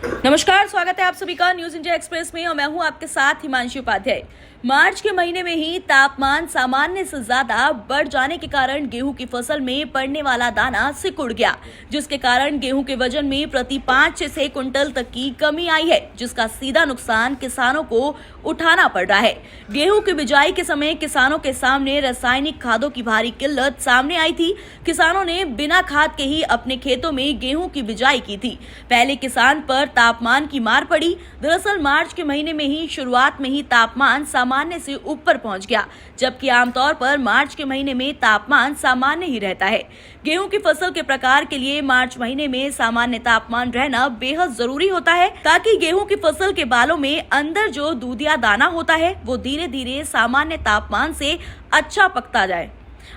नमस्कार, स्वागत है आप सभी का न्यूज इंडिया एक्सप्रेस में और मैं हूं आपके साथ हिमांशु उपाध्याय। मार्च के महीने में ही तापमान सामान्य से ज्यादा बढ़ जाने के कारण गेहूं की फसल में पड़ने वाला दाना सिकुड़ गया, जिसके कारण गेहूं के वजन में प्रति 5 से 6 कुंटल तक की कमी आई है, जिसका सीधा नुकसान किसानों को उठाना पड़ रहा है। गेहूं की बिजाई के समय किसानों के सामने रासायनिक खादों की भारी किल्लत सामने आई थी। किसानों ने बिना खाद के ही अपने खेतों में गेहूं की बिजाई की थी। पहले किसान पर तापमान की मार पड़ी। दरअसल मार्च के महीने में ही शुरुआत में ही तापमान सामान्य से ऊपर पहुंच गया, जबकि आमतौर पर मार्च के महीने में तापमान सामान्य ही रहता है। गेहूं की फसल के प्रकार के लिए मार्च महीने में सामान्य तापमान रहना बेहद जरूरी होता है, ताकि गेहूं की फसल के बालों में अंदर जो दूधिया दाना होता है वो धीरे धीरे सामान्य तापमान से अच्छा पकता जाए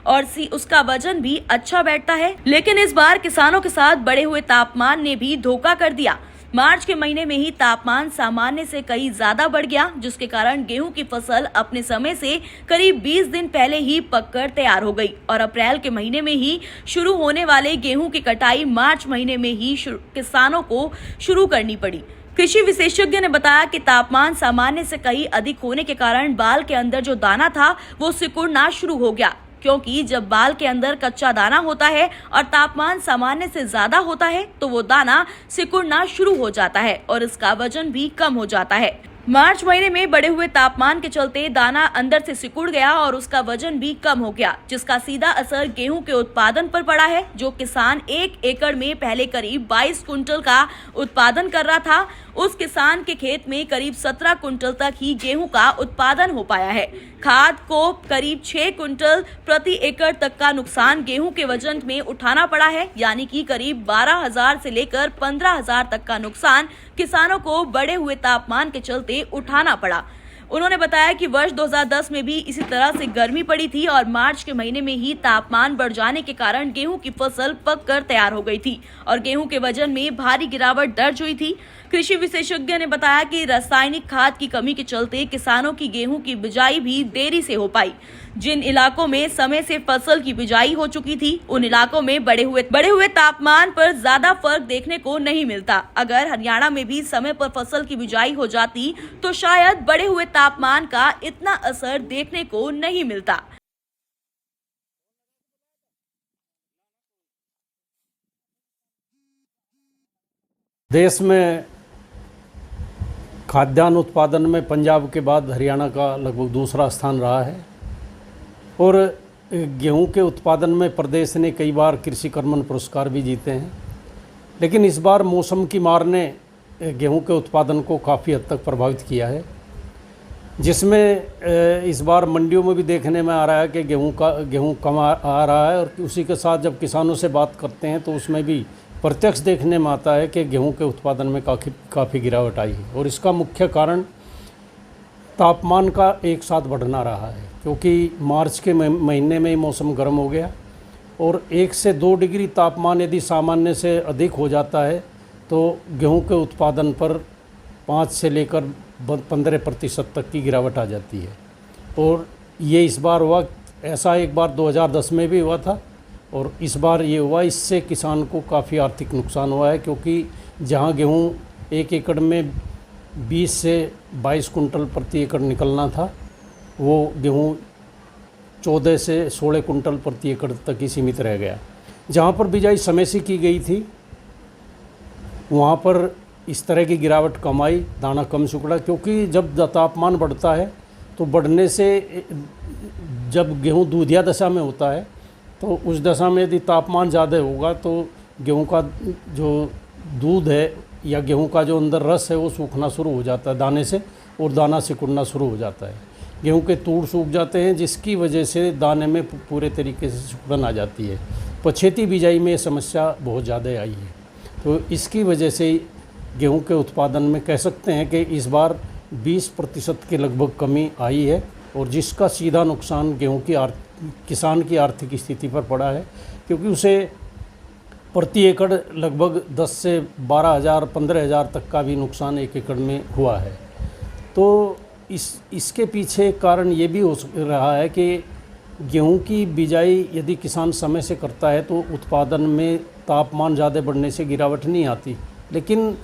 और उसका वजन भी अच्छा बैठता है। लेकिन इस बार किसानों के साथ बढ़े हुए तापमान ने भी धोखा कर दिया। मार्च के महीने में ही तापमान सामान्य से कहीं ज्यादा बढ़ गया, जिसके कारण गेहूं की फसल अपने समय से करीब 20 दिन पहले ही पककर तैयार हो गई और अप्रैल के महीने में ही शुरू होने वाले गेहूं की कटाई मार्च महीने में ही किसानों को शुरू करनी पड़ी। कृषि विशेषज्ञ ने बताया कि तापमान सामान्य से कहीं अधिक होने के कारण बाल के अंदर जो दाना था वो सिकुड़ना शुरू हो गया, क्योंकि जब बाल के अंदर कच्चा दाना होता है और तापमान सामान्य से ज्यादा होता है तो वो दाना सिकुड़ना शुरू हो जाता है और इसका वजन भी कम हो जाता है। मार्च महीने में बढ़े हुए तापमान के चलते दाना अंदर से सिकुड़ गया और उसका वजन भी कम हो गया, जिसका सीधा असर गेहूं के उत्पादन पर पड़ा है। जो किसान 1 एकड़ में पहले करीब 22 कुंटल का उत्पादन कर रहा था, उस किसान के खेत में करीब 17 कुंटल तक ही गेहूं का उत्पादन हो पाया है। खाद को करीब 6 कुंटल प्रति एकड़ तक का नुकसान गेहूं के वजन में उठाना पड़ा है, यानी कि करीब 12,000 से लेकर 15,000 तक का नुकसान किसानों को बढ़े हुए तापमान के चलते उठाना पड़ा। उन्होंने बताया कि वर्ष 2010 में भी इसी तरह से गर्मी पड़ी थी और मार्च के महीने में ही तापमान बढ़ जाने के कारण गेहूं की फसल पककर तैयार हो गई थी और गेहूं के वजन में भारी गिरावट दर्ज हुई थी। कृषि विशेषज्ञ ने बताया कि रासायनिक खाद की कमी के चलते किसानों की गेहूं की बिजाई भी देरी से हो पाई। जिन इलाकों में समय से फसल की बिजाई हो चुकी थी, उन इलाकों में बढ़े हुए तापमान पर ज्यादा फर्क देखने को नहीं मिलता। अगर हरियाणा में भी समय पर फसल की बिजाई हो जाती तो शायद बढ़े हुए तापमान का इतना असर देखने को नहीं मिलता। देश में खाद्यान्न उत्पादन में पंजाब के बाद हरियाणा का लगभग दूसरा स्थान रहा है और गेहूं के उत्पादन में प्रदेश ने कई बार कृषि कर्मण पुरस्कार भी जीते हैं। लेकिन इस बार मौसम की मार ने गेहूं के उत्पादन को काफ़ी हद तक प्रभावित किया है, जिसमें इस बार मंडियों में भी देखने में आ रहा है कि गेहूं कम आ रहा है और उसी के साथ जब किसानों से बात करते हैं तो उसमें भी प्रत्यक्ष देखने में आता है कि गेहूं के उत्पादन में काफ़ी गिरावट आई है। और इसका मुख्य कारण तापमान का एक साथ बढ़ना रहा है, क्योंकि मार्च के महीने में ही मौसम गर्म हो गया और 1 से 2 डिग्री तापमान यदि सामान्य से अधिक हो जाता है तो गेहूं के उत्पादन पर 5 से लेकर 15% तक की गिरावट आ जाती है। और ये इस बार हुआ, ऐसा एक बार 2010 में भी हुआ था और इस बार ये हुआ। इससे किसान को काफ़ी आर्थिक नुकसान हुआ है, क्योंकि जहां गेहूं 1 एकड़ में 20 से 22 कुंटल प्रति एकड़ निकलना था, वो गेहूं 14 से 16 कुंटल प्रति एकड़ तक ही सीमित रह गया। जहां पर बिजाई समय से की गई थी वहां पर इस तरह की गिरावट कम आई, दाना कम सिकुड़ा, क्योंकि जब तापमान बढ़ता है तो बढ़ने से जब गेहूं दूधिया दशा में होता है तो उस दशा में यदि तापमान ज़्यादा होगा तो गेहूं का जो दूध है या गेहूं का जो अंदर रस है वो सूखना शुरू हो जाता है दाने से और दाना सिकुड़ना शुरू हो जाता है। गेहूं के तूड़ सूख जाते हैं, जिसकी वजह से दाने में पूरे तरीके से सिकुड़न आ जाती है। पछेती बिजाई में ये समस्या बहुत ज़्यादा आई है, तो इसकी वजह से गेहूं के उत्पादन में कह सकते हैं कि इस बार 20% के लगभग कमी आई है और जिसका सीधा नुकसान गेहूं की किसान की आर्थिक स्थिति पर पड़ा है, क्योंकि उसे प्रति एकड़ लगभग 10 से 12,000 15,000 तक का भी नुकसान 1 एकड़ में हुआ है। तो इसके पीछे कारण ये भी हो रहा है कि गेहूं की बिजाई यदि किसान समय से करता है तो उत्पादन में तापमान ज़्यादा बढ़ने से गिरावट नहीं आती, लेकिन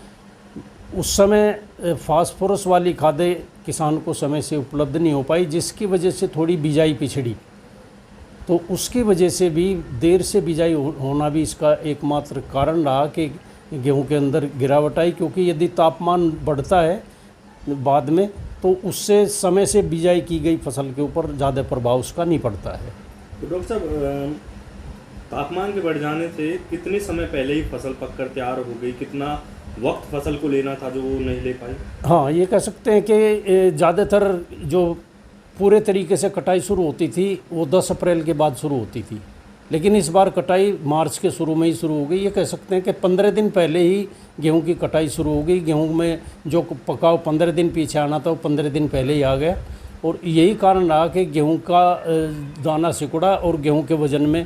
उस समय फास्फोरस वाली खादें किसान को समय से उपलब्ध नहीं हो पाई, जिसकी वजह से थोड़ी बिजाई पिछड़ी। तो उसकी वजह से भी देर से बिजाई होना भी इसका एकमात्र कारण रहा कि गेहूं के अंदर गिरावट आई, क्योंकि यदि तापमान बढ़ता है बाद में तो उससे समय से बिजाई की गई फसल के ऊपर ज़्यादा प्रभाव उसका नहीं पड़ता है। तो डॉक्टर साहब, तापमान के बढ़ जाने से कितने समय पहले ही फसल पककर तैयार हो गई, कितना वक्त फसल को लेना था जो वो नहीं ले पाई? हाँ, ये कह सकते हैं कि ज़्यादातर जो पूरे तरीके से कटाई शुरू होती थी वो 10 अप्रैल के बाद शुरू होती थी, लेकिन इस बार कटाई मार्च के शुरू में ही शुरू हो गई। ये कह सकते हैं कि 15 दिन पहले ही गेहूं की कटाई शुरू हो गई। गेहूं में जो पकाव 15 दिन पीछे आना था वो 15 दिन पहले ही आ गया, और यही कारण रहा कि गेहूं का दाना सिकुड़ा और गेहूं के वजन में,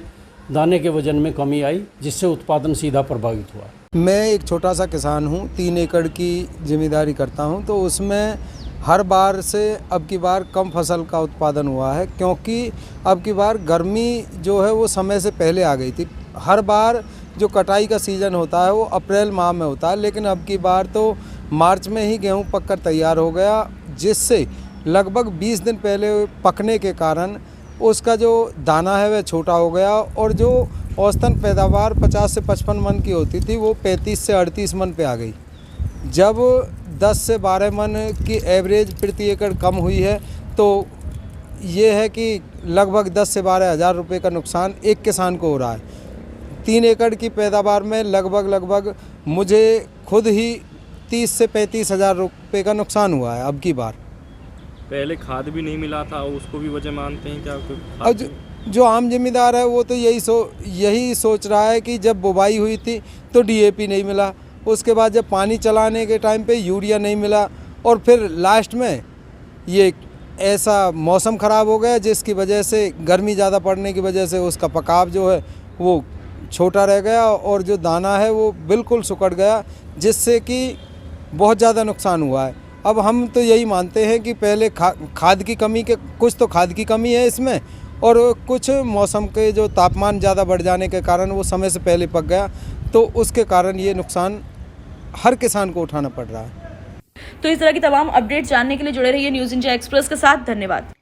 दाने के वजन में कमी आई, जिससे उत्पादन सीधा प्रभावित हुआ। मैं एक छोटा सा किसान हूँ, 3 एकड़ की जिम्मेदारी करता हूँ, तो उसमें हर बार से अब की बार कम फसल का उत्पादन हुआ है, क्योंकि अब की बार गर्मी जो है वो समय से पहले आ गई थी। हर बार जो कटाई का सीज़न होता है वो अप्रैल माह में होता है, लेकिन अब की बार तो मार्च में ही गेहूँ पककर तैयार हो गया, जिससे लगभग 20 दिन पहले पकने के कारण उसका जो दाना है वह छोटा हो गया, और जो औसतन पैदावार 50 से 55 मन की होती थी वो 35 से 38 मन पे आ गई। जब 10 से 12 मन की एवरेज प्रति एकड़ कम हुई है, तो ये है कि लगभग 10 से 12 हज़ार रुपये का नुकसान एक किसान को हो रहा है। 3 एकड़ की पैदावार में लगभग मुझे खुद ही 30 से 35 हज़ार रुपये का नुकसान हुआ है अब की बार। पहले खाद भी नहीं मिला था, उसको भी वजह मानते हैं क्या? अब जो आम जिम्मेदार है वो तो यही सोच रहा है कि जब बुवाई हुई थी तो डीएपी नहीं मिला, उसके बाद जब पानी चलाने के टाइम पे यूरिया नहीं मिला, और फिर लास्ट में ये ऐसा मौसम ख़राब हो गया जिसकी वजह से गर्मी ज़्यादा पड़ने की वजह से उसका पकाव जो है वो छोटा रह गया, और जो दाना है वो बिल्कुल सुकड़ गया, जिससे कि बहुत ज़्यादा नुकसान हुआ है। अब हम तो यही मानते हैं कि पहले खाद की कमी के कुछ तो खाद की कमी है इसमें, और कुछ मौसम के जो तापमान ज़्यादा बढ़ जाने के कारण वो समय से पहले पक गया, तो उसके कारण ये नुकसान हर किसान को उठाना पड़ रहा है। तो इस तरह की तमाम अपडेट जानने के लिए जुड़े रहिए न्यूज़ इंडिया एक्सप्रेस के साथ। धन्यवाद।